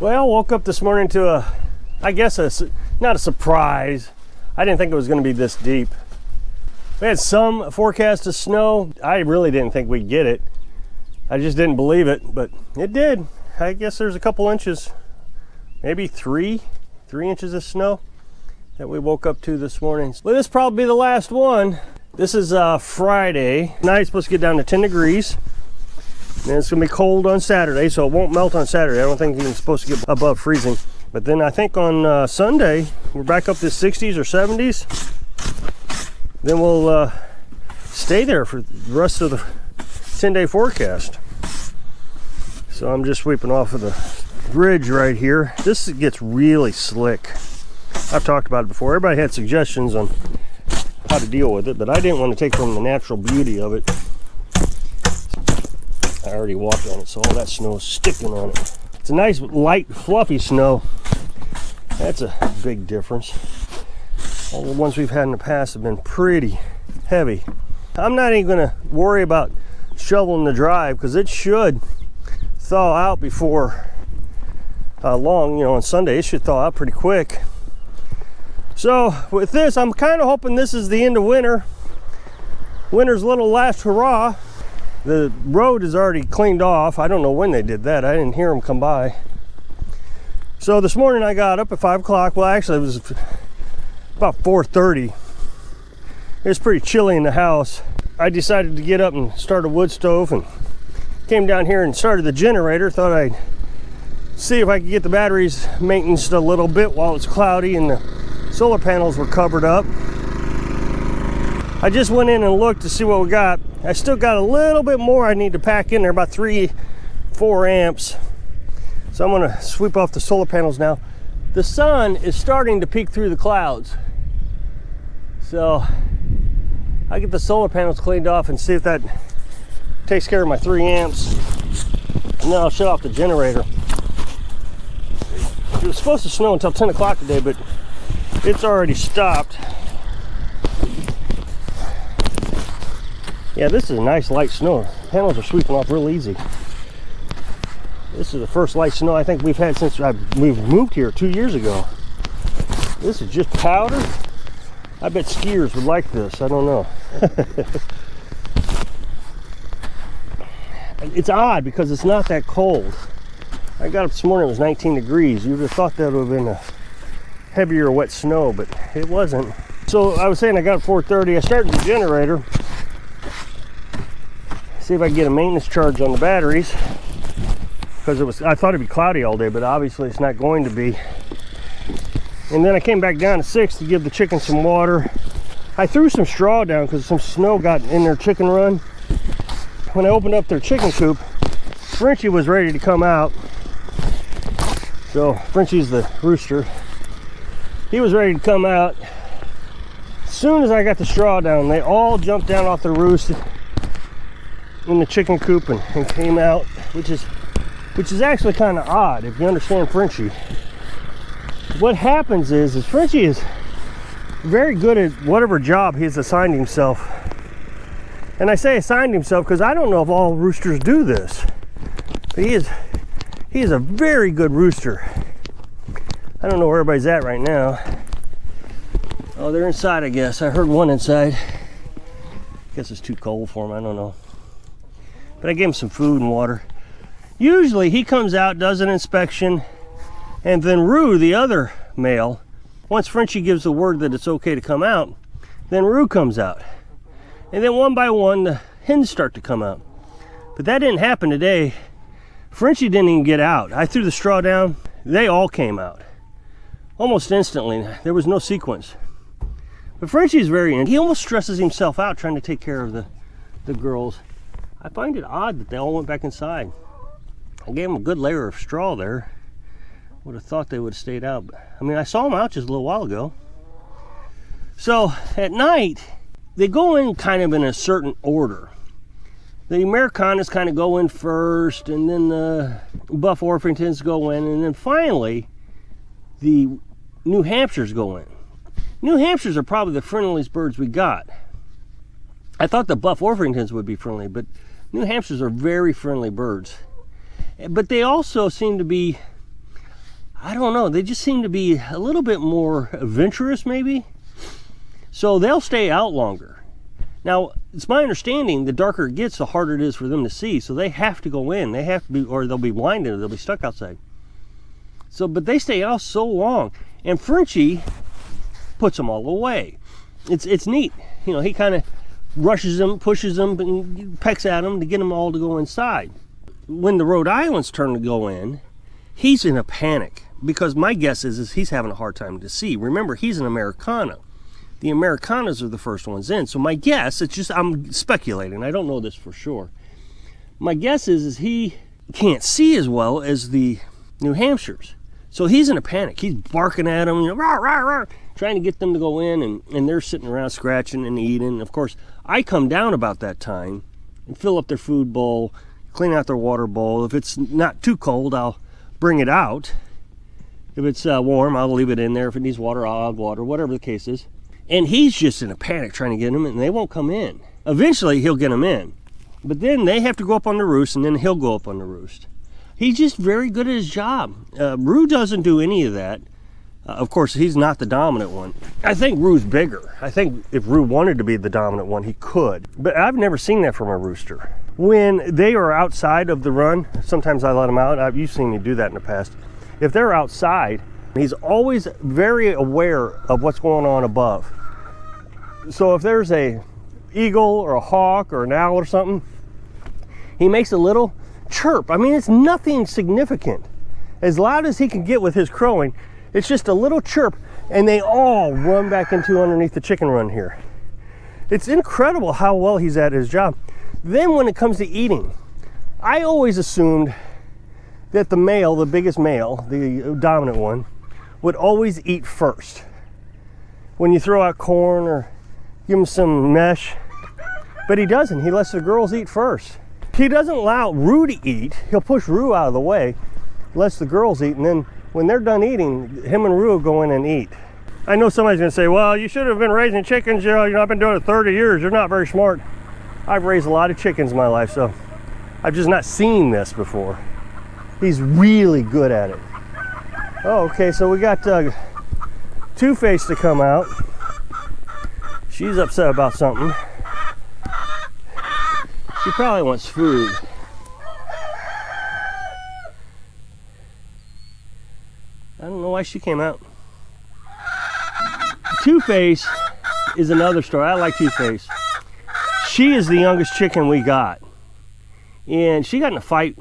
Well, woke up this morning to not a surprise. I didn't think it was going to be this deep. We had some forecast of snow. I really didn't think we'd get it. I just didn't believe it, but it did. I guess there's a couple inches, maybe three inches of snow that we woke up to this morning. Well, this will probably be the last one. This is Friday. Tonight it's supposed to get down to 10 degrees. And it's going to be cold on Saturday, so it won't melt on Saturday. I don't think it's supposed to get above freezing. But then I think on Sunday, we're back up to 60s or 70s. Then we'll stay there for the rest of the 10-day forecast. So I'm just sweeping off of the bridge right here. This gets really slick. I've talked about it before. Everybody had suggestions on how to deal with it, but I didn't want to take from the natural beauty of it. I already walked on it, so all that snow is sticking on it. It's a nice, light, fluffy snow. That's a big difference. All the ones we've had in the past have been pretty heavy. I'm not even going to worry about shoveling the drive because it should thaw out before long. On Sunday it should thaw out pretty quick. So with this, I'm kind of hoping this is the end of winter. Winter's little last hurrah. The road is already cleaned off. I don't know when they did that. I didn't hear them come by. So this morning I got up at 5 o'clock. Well, actually it was about 4:30. It was pretty chilly in the house. I decided to get up and start a wood stove and came down here and started the generator. Thought I'd see if I could get the batteries maintenanced a little bit while it's cloudy and the solar panels were covered up. I just went in and looked to see what we got. I still got a little bit more I need to pack in there, about 3-4 amps. So I'm gonna sweep off the solar panels now. The sun is starting to peek through the clouds. So I get the solar panels cleaned off and see if that takes care of my 3 amps. And then I'll shut off the generator. It was supposed to snow until 10 o'clock today, but it's already stopped. Yeah, this is a nice light snow. Panels are sweeping off real easy. This is the first light snow I think we've had since we've moved here 2 years ago. This is just powder. I bet skiers would like this. I don't know. It's odd because it's not that cold. I got up this morning, it was 19 degrees. You would have thought that would have been a heavier wet snow, but it wasn't. So I was saying I got up 4:30. I started the generator. See if I can get a maintenance charge on the batteries, because I thought it'd be cloudy all day, but obviously it's not going to be. And then I came back down to 6 to give the chicken some water. I threw some straw down because some snow got in their chicken run. When I opened up their chicken coop, Frenchie was ready to come out. So Frenchie's the rooster. He was ready to come out. As soon as I got the straw down, they all jumped down off the roost in the chicken coop and came out, which is actually kind of odd if you understand Frenchie. What happens is Frenchie is very good at whatever job he's assigned himself. And I say assigned himself because I don't know if all roosters do this. But he is a very good rooster. I don't know where everybody's at right now. Oh, they're inside, I guess. I heard one inside. I guess it's too cold for him, I don't know. But I gave him some food and water. Usually he comes out, does an inspection, and then Rue, the other male, once Frenchie gives the word that it's okay to come out, then Rue comes out. And then one by one, the hens start to come out. But that didn't happen today. Frenchie didn't even get out. I threw the straw down. They all came out. Almost instantly. There was no sequence. But Frenchie's he almost stresses himself out trying to take care of the girls. I find it odd that they all went back inside. I gave them a good layer of straw there. Would have thought they would have stayed out. I mean, I saw them out just a little while ago. So at night, they go in kind of in a certain order. The Americanas kind of go in first, and then the Buff Orpingtons go in, and then finally the New Hampshires go in. New Hampshires are probably the friendliest birds we got. I thought the Buff Orpingtons would be friendly, but New Hampshires are very friendly birds. But they also seem to be I don't know, they just seem to be a little bit more adventurous maybe. So they'll stay out longer. Now, it's my understanding the darker it gets, the harder it is for them to see. So they have to go in. They have to be, or they'll be blinded, or they'll be stuck outside. So, but they stay out so long. And Frenchie puts them all away. It's neat. You know, he kind of rushes them, pushes them, and pecks at them to get them all to go inside. When the Rhode Island's turn to go in, he's in a panic. Because my guess is he's having a hard time to see. Remember, he's an Americana. The Americanas are the first ones in. So my guess, it's just, I'm speculating. I don't know this for sure. My guess is he can't see as well as the New Hampshires. So he's in a panic. He's barking at them, you know, rah, rah, rah, trying to get them to go in, and they're sitting around scratching and eating. Of course, I come down about that time and fill up their food bowl, clean out their water bowl. If it's not too cold, I'll bring it out. If it's warm, I'll leave it in there. If it needs water, I'll add water, whatever the case is. And he's just in a panic trying to get them in, and they won't come in. Eventually, he'll get them in. But then they have to go up on the roost, and then he'll go up on the roost. He's just very good at his job. Rue doesn't do any of that. Of course, he's not the dominant one. I think Rue's bigger. I think if Rue wanted to be the dominant one, he could. But I've never seen that from a rooster. When they are outside of the run, sometimes I let them out. You've seen me do that in the past. If they're outside, he's always very aware of what's going on above. So if there's a eagle or a hawk or an owl or something, he makes a little chirp. I mean, it's nothing significant. As loud as he can get with his crowing, it's just a little chirp, and they all run back into underneath the chicken run here. It's incredible how well he's at his job. Then when it comes to eating, I always assumed that the male, the biggest male, the dominant one, would always eat first. When you throw out corn or give him some mesh, but he doesn't. He lets the girls eat first. He doesn't allow Rue to eat. He'll push Rue out of the way, lets the girls eat, and then when they're done eating, him and Rue go in and eat. I know somebody's gonna say, well, you should have been raising chickens, you know, I've been doing it 30 years, you're not very smart. I've raised a lot of chickens in my life, so I've just not seen this before. He's really good at it. Oh, okay, so we got Two-Face to come out. She's upset about something. She probably wants food. I don't know why she came out. Two-Face is another story. I like Two-Face. She is the youngest chicken we got. And she got in a fight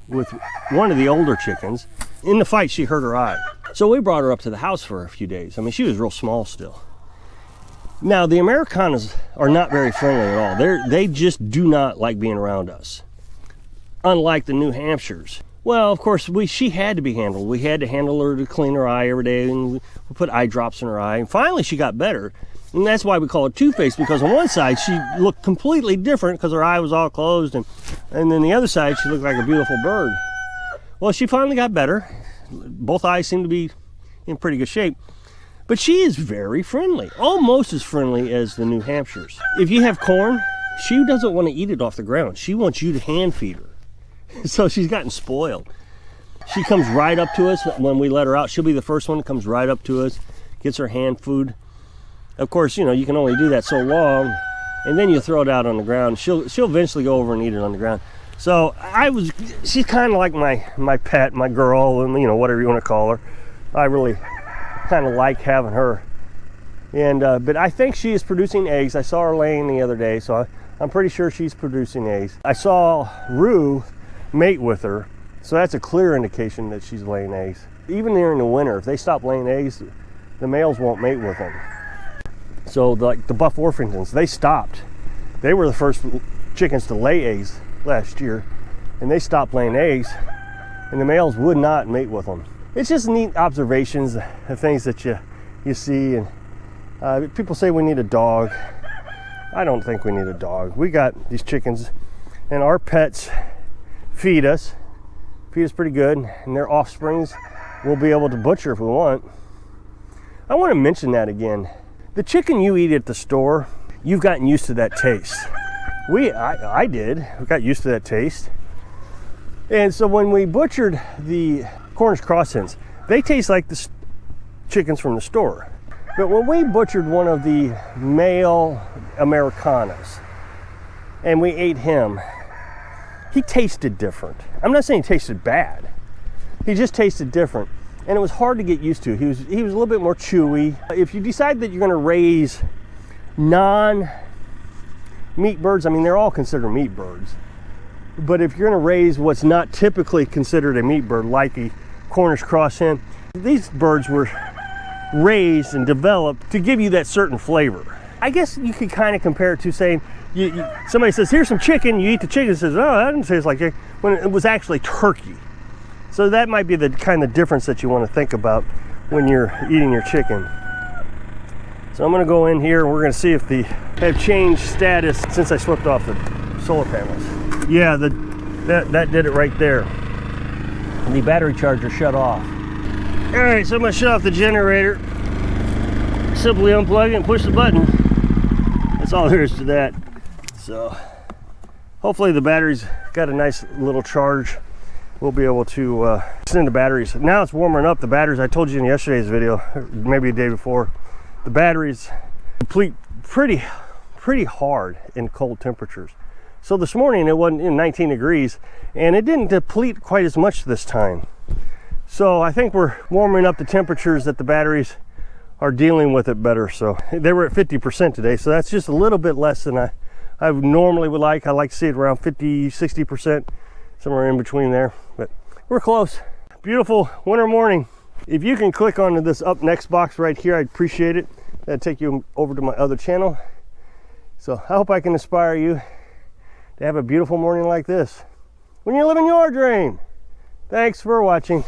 with one of the older chickens. In the fight, she hurt her eye. So we brought her up to the house for a few days. I mean, she was real small still. Now, the Americanas are not very friendly at all. They just do not like being around us. Unlike the New Hampshires. Well, of course, she had to be handled. We had to handle her to clean her eye every day, and we put eye drops in her eye. And finally, she got better. And that's why we call her Two-Face, because on one side, she looked completely different because her eye was all closed. And then the other side, she looked like a beautiful bird. Well, she finally got better. Both eyes seem to be in pretty good shape. But she is very friendly, almost as friendly as the New Hampshires. If you have corn, she doesn't want to eat it off the ground. She wants you to hand feed her. So she's gotten spoiled. She comes right up to us when we let her out. She'll be the first one that comes right up to us, gets her hand food. Of course, you know, you can only do that so long, and then you throw it out on the ground. She'll eventually go over and eat it on the ground. So she's kind of like my pet, my girl, and you know, whatever you want to call her. I really kind of like having her. And but I think she is producing eggs. I saw her laying the other day, so I'm pretty sure she's producing eggs. I saw Rue mate with her, so that's a clear indication that she's laying eggs. Even during the winter, if they stop laying eggs, the males won't mate with them. So like the Buff Orpingtons, they stopped. They were the first chickens to lay eggs last year, and they stopped laying eggs, and the males would not mate with them. It's just neat observations of things that you see. And people say we need a dog. I don't think we need a dog. We got these chickens, and our pets feed us pretty good, and their offsprings we'll be able to butcher if we want. I want to mention that again. The chicken you eat at the store, you've gotten used to that taste. I did. We got used to that taste. And so when we butchered the Cornish cross hens, They taste like the chickens from the store. But when we butchered one of the male Americanas and we ate him, he tasted different. I'm not saying he tasted bad. He just tasted different. And it was hard to get used to. He was a little bit more chewy. If you decide that you're gonna raise non-meat birds, I mean, they're all considered meat birds. But if you're gonna raise what's not typically considered a meat bird, like a Cornish cross hen, these birds were raised and developed to give you that certain flavor. I guess you could kind of compare it to saying, somebody says, here's some chicken, you eat the chicken, says, oh, that doesn't taste like chicken, when it was actually turkey. So that might be the kind of difference that you want to think about when you're eating your chicken. So I'm going to go in here and we're going to see if they have changed status since I swept off the solar panels. Yeah, that did it right there. And the battery charger shut off. All right, so I'm going to shut off the generator. Simply unplug it and push the button. That's all there is to that. So hopefully the battery's got a nice little charge. We'll be able to extend the batteries. Now it's warming up. The batteries, I told you in yesterday's video, maybe a day before, the batteries deplete pretty hard in cold temperatures. So this morning it wasn't in 19 degrees and it didn't deplete quite as much this time. So I think we're warming up the temperatures that the batteries are dealing with it better. So they were at 50% today. So that's just a little bit less than I normally would like. I like to see it around 50, 60%, somewhere in between there, but we're close. Beautiful winter morning. If you can click onto this up next box right here, I'd appreciate it. That'd take you over to my other channel. So I hope I can inspire you to have a beautiful morning like this when you're living your dream. Thanks for watching.